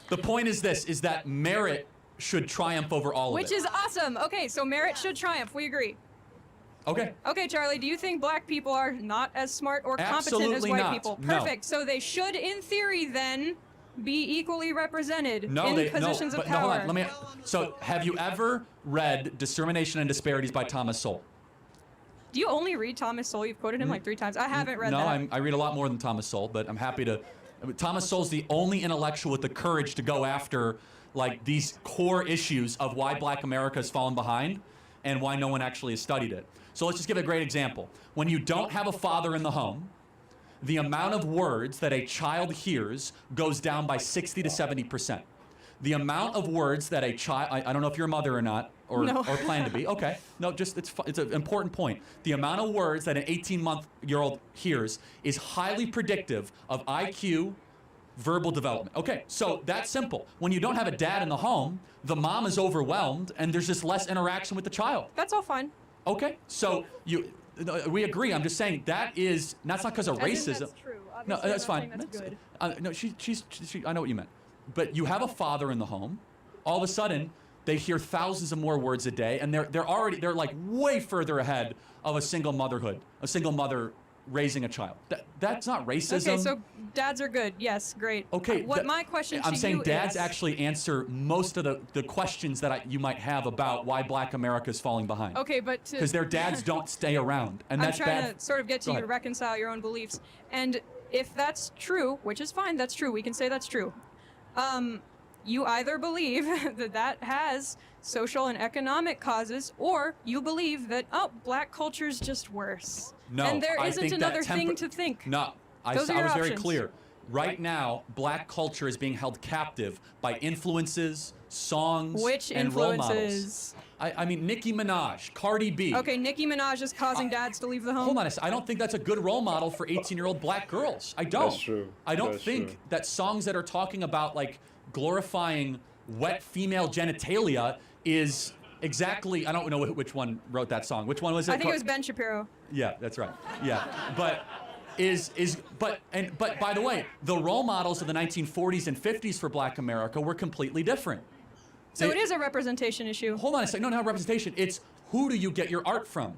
The point is this, is that merit should triumph over all of it. Which is awesome. Okay, so merit should triumph. We agree. Okay. Okay, Charlie, do you think black people are not as smart or competent as Absolutely white not. people? No. Perfect. So they should, in theory, then be equally represented in positions of but power. No, hold on. Let me. So, have you ever read "Discrimination and Disparities" by Thomas Sowell? Do you only read Thomas Sowell? You've quoted him like 3 times. I haven't read that. No, I read a lot more than Thomas Sowell, but I'm happy to. Thomas Sowell's the only intellectual with the courage to go after like these core issues of why Black America has fallen behind and why no one actually has studied it. So let's just give a great example. When you don't have a father in the home, the amount of words that a child hears goes down by 60 to 70%. The amount of words that a child, I don't know if you're a mother or not, or, No. or plan to be. Okay, no, just it's an important point. The amount of words that an 18-month-year-old hears is highly predictive of IQ, verbal development. Okay, so that's simple. When you don't have a dad in the home, the mom is overwhelmed and there's just less interaction with the child. That's all fine. Okay, so we agree. I'm just saying that's not because of racism. That's true. No, Obviously, that's I'm not fine. saying that's good. No, she, I know what you meant. But you have a father in the home. All of a sudden, they hear thousands of more words a day, and they're like way further ahead of a single mother raising a child. That's not racism. Okay, so dads are good. Yes, great. Okay. What my question to I'm saying you dads is, actually answer most of the questions that you might have about why Black America is falling behind. Okay, but Because their dads don't stay around, and that's I'm trying bad. to sort of get to Go you to ahead. reconcile your own beliefs. And if that's true, which is fine, that's true. We can say that's true. You either believe that has social and economic causes, or you believe that, oh, black culture's just worse. No, and there I isn't think that another thing to think. No, I Those was are your very options. clear. Right now, Black culture is being held captive by influences, songs, Which and role models. influences? I mean, Nicki Minaj, Cardi B. Okay, Nicki Minaj is causing dads to leave the home. Hold on a second. I don't think that's a good role model for 18-year-old Black girls. I don't. That's true. I don't That's think true. that songs that are talking about like glorifying wet female genitalia is exactly. I don't know which one wrote that song. Which one was it? I think it was Ben Shapiro. Yeah, that's right. Yeah, but but by the way, the role models of the 1940s and 50s for Black America were completely different. So it is a representation issue. Hold on a second. No, not representation. It's who do you get your art from?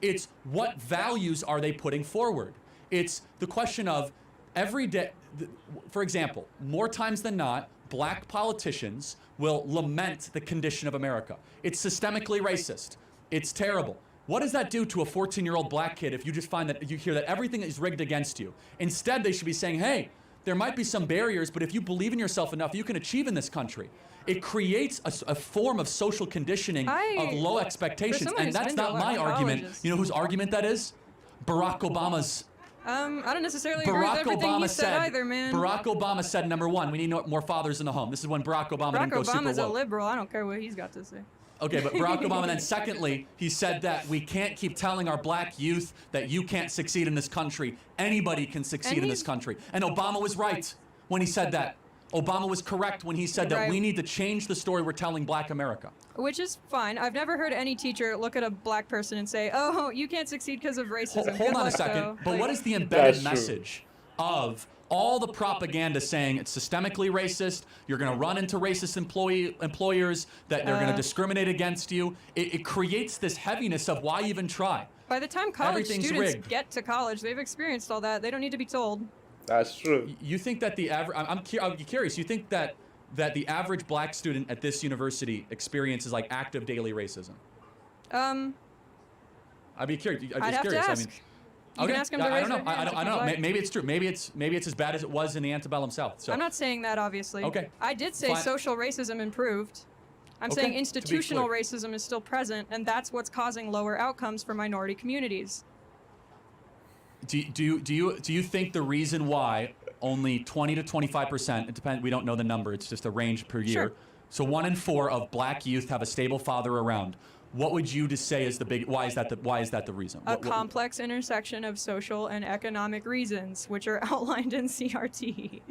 It's what values are they putting forward? It's the question of every day. For example, more times than not, Black politicians will lament the condition of America. It's systemically racist. It's terrible. What does that do to a 14-year-old Black kid if you just find that you hear that everything is rigged against you? Instead, they should be saying, hey, there might be some barriers, but if you believe in yourself enough, you can achieve in this country. It creates a form of social conditioning of low expectations, someone and who's that's been to a not lot my of argument. colleges. You know whose argument that is? Barack Obama's. I don't necessarily agree with Barack everything Obama he said said. either, man. Barack Obama said, number one, we need more fathers in the home. This is when Barack Obama didn't go super Obama's a woke. liberal. I don't care what he's got to say. Okay, but Barack Obama then secondly, he said that we can't keep telling our Black youth that you can't succeed in this country. Anybody can succeed in this country. And Obama was right when he said that. Obama was correct when he said that Right. we need to change the story we're telling Black America. Which is fine. I've never heard any teacher look at a black person and say, oh, you can't succeed because of racism. Hold Good on a luck, second. though. But Like, what is the embedded That's true. message of all the propaganda saying it's systemically racist, you're going to run into racist employers, that they're going to discriminate against you? It creates this heaviness of why even try? By the time college Everything's students rigged. get to college, they've experienced all that. They don't need to be told. That's true. You think that the average? I'm curious. You think that the average Black student at this university experiences like active daily racism? I'd be curious. I'd have to ask. You can ask them to I raise don't know. their I hands don't if you'd know. like. Maybe it's true. Maybe it's as bad as it was in the antebellum South. So I'm not saying that, obviously. Okay. I did say Fine. social racism improved. I'm Okay, saying to be institutional clear. racism is still present, and that's what's causing lower outcomes for minority communities. Do you think the reason why only 20 to 25%, it depends, we don't know the number, it's just a range per year. Sure. So 1 in 4 of Black youth have a stable father around. What would you just say is why is that the reason? A What- complex intersection of social and economic reasons, which are outlined in CRT.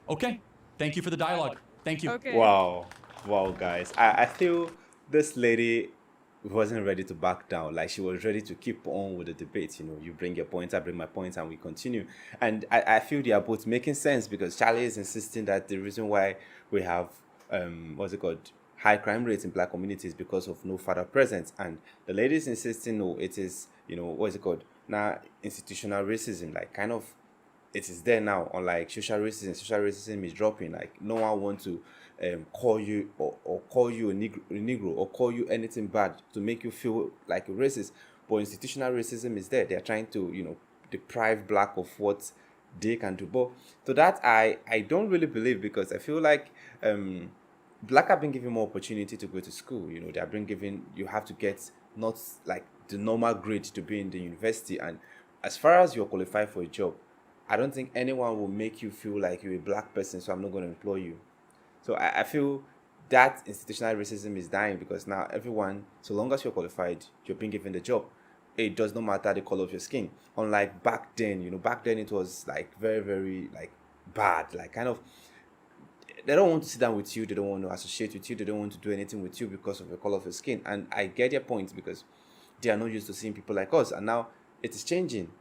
Okay. Thank you for the dialogue. Thank you. Okay. Wow, wow, guys. I feel this lady wasn't ready to back down. Like, she was ready to keep on with the debate. You bring your point, I bring my point, and we continue. And I feel they are both making sense, because Charlie is insisting that the reason why we have what's it called, high crime rates in black communities because of no father presence, and the lady is insisting, no, it is, what's it called now, institutional racism. Like, kind of, it is there now. Unlike social racism is dropping. Like, no one wants to call you, or call you a negro, or call you anything bad to make you feel like a racist. But institutional racism is there. They're trying to deprive black of what they can do. But to that, I don't really believe, because I feel like black have been given more opportunity to go to school. They have been given, you have to get not like the normal grade to be in the university. And as far as you're qualified for a job, I don't think anyone will make you feel like you're a black person, so I'm not going to employ you. So I feel that institutional racism is dying, because now everyone, so long as you're qualified, you're being given the job. It does not matter the color of your skin. Unlike back then, back then it was like very, very like bad. Like, kind of, they don't want to sit down with you, they don't want to associate with you, they don't want to do anything with you because of the color of your skin. And I get their point, because they are not used to seeing people like us. And now it is changing.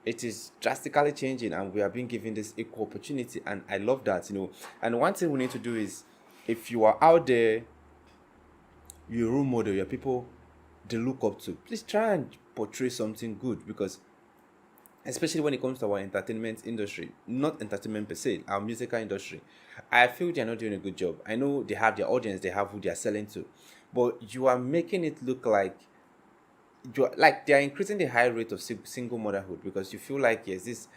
It is drastically changing, and we are being given this equal opportunity. And I love that. And one thing we need to do is, if you are out there, you're a role model, you're people they look up to, please try and portray something good. Because especially when it comes to our entertainment industry, not entertainment per se, our musical industry, I feel they're not doing a good job. I know they have their audience, they have who they're selling to, but you are making it look like they are increasing the high rate of single motherhood, because you feel like, yes, this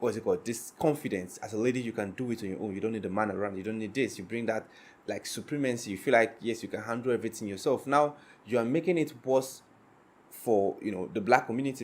what's it called, this confidence. As a lady, you can do it on your own. You don't need a man around, you don't need this. You bring that like supremacy. You feel like, yes, you can handle everything yourself. Now you are making it worse for the black community,